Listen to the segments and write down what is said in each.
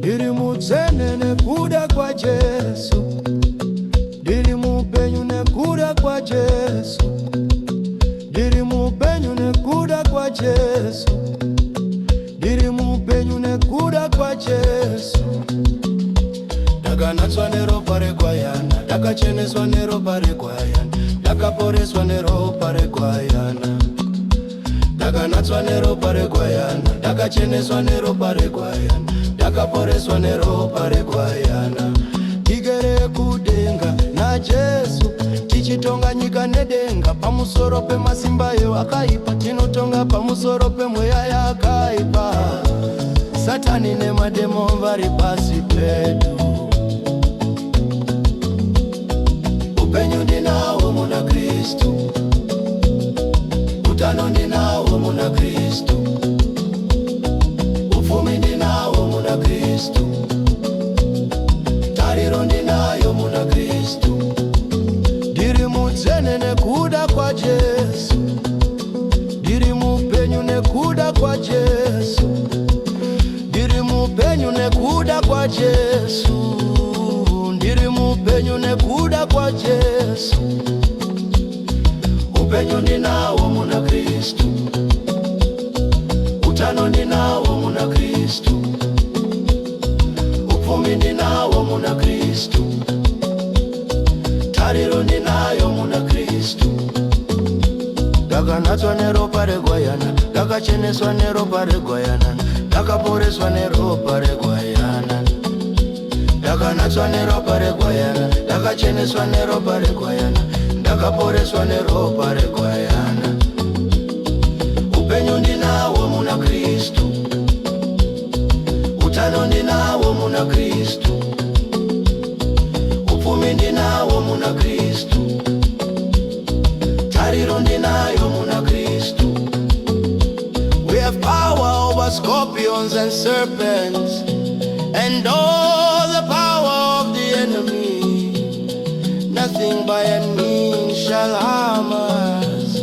ndiri mutsene nekuda kwa Jesu, ndiri mupenyu nekuda kwa Jesu, ndiri mupenyu nekuda kwa Jesu, ndiri mupenyu nekuda kwa Jesu. Ndakanatswa neropa reGwayana, ndakacheneswa neropa reGwayana, ndakaporeswa neropa reGwayana. Ndakanatswa neropa reGwayana, ndakacheneswa neropa reGwayana, ndakaporeswa neropa reGwayana. Tigere kudenga na Jesu, tichitonga nyika nedenga. Pamusoro pemasimba akaipa, tinotonga pamusoro pemweya yakaipa. Satani nemademoni vari pasi pedu. Upenyu ndinawo muna Kristu, utano ndinawo muna Kristu, ufumi ndinawo muna Kristu, tariro ndinayo muna Kristu. Ndiri mutsene nekuda kwa Jesu, ndiri mupenyu nekuda kwa Jesu, ndiri mupenyu nekuda kwa Jesu, ndiri mupenyu nekuda kwa Jesu. Upenyu ndinawo muna Kristu, utano ndinawo muna Kristu, ufumi ndinawo muna Kristu, tariro ndinayo muna Kristu. Ndakanatswa neropa reGwayana, ndakacheneswa neropa reGwayana, ndakaporeswa neropa reGwayana. Ndakanatswa neropa reGwayana, ndakacheneswa neropa reGwayana, ndakaporeswa neropa reGwayana. Upenyu ndinawo muna Kristu, utano ndinawo muna Kristu, ufumi ndinawo muna Kristu, tariro ndinayo muna Kristu. We have power over scorpions and serpents, and all the power of the enemy. Nothing by any means shall harm us,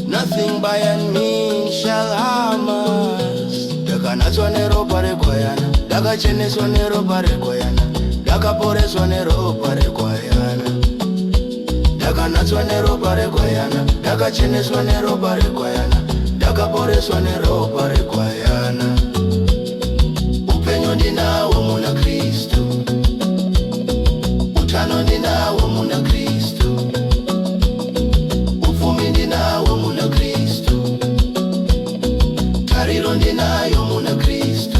nothing by any means shall harm us. Ndakanatswa neropa reGwayana, ndakacheneswa neropa reGwayana, ndakaporeswa neropa reGwayana. Ndakanatswa neropa reGwayana, ndakacheneswa neropa reGwayana, ndakaporeswa neropa reGwayana. Upenyu ndinawo muna Kristu, utano ndinawo muna Kristu, ufumi ndinawo muna Kristu, tariro ndinayo muna Kristu.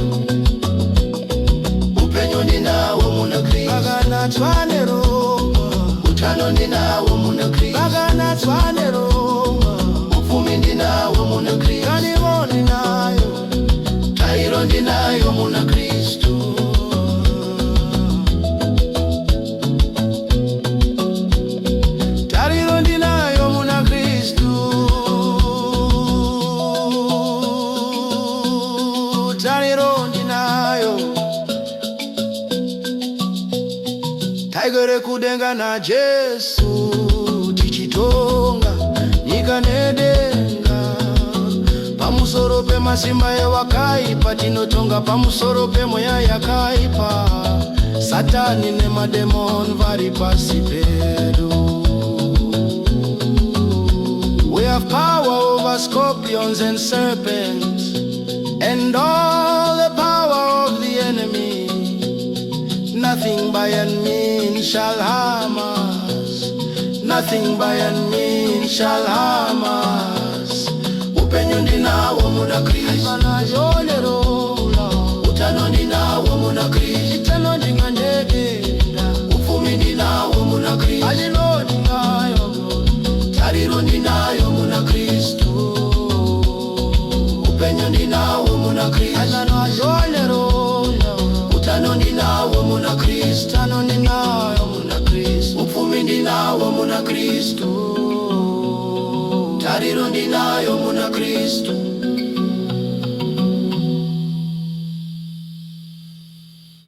Upenyu ndinawo muna Kristu, ndakanatswa neropa, utano ndinawo muna Kristu, ndakanatswa neropa, ufumi ndinawo muna Kristu, tariro ndinayo, tariro ndinayo muna Kristu. Tariro ndinayo muna Kristu, tariro ndinayo. Tigere kudenga na Jesu, tichitonga nyika nedenga. Pamusoro pemasimba wakaipa, tinotonga pamusoro pemweya yakaipa. Satani nemademoni vari pasi pedu. We have power over scorpions and serpents, and all the power of the enemy. Nothing by any means shall harm us, nothing by any means shall harm us. Upenyu ndinawo muna Kristu, utano ndinawo muna Kristu, ufumi ndinawo muna Kristu, tariro ndinayo muna Kristu. Upenyu ndinawo muna Kristu, utano ndinawo muna Kristu, ufumi ndinawo muna Kristu, tariro ndinayo muna Kristu.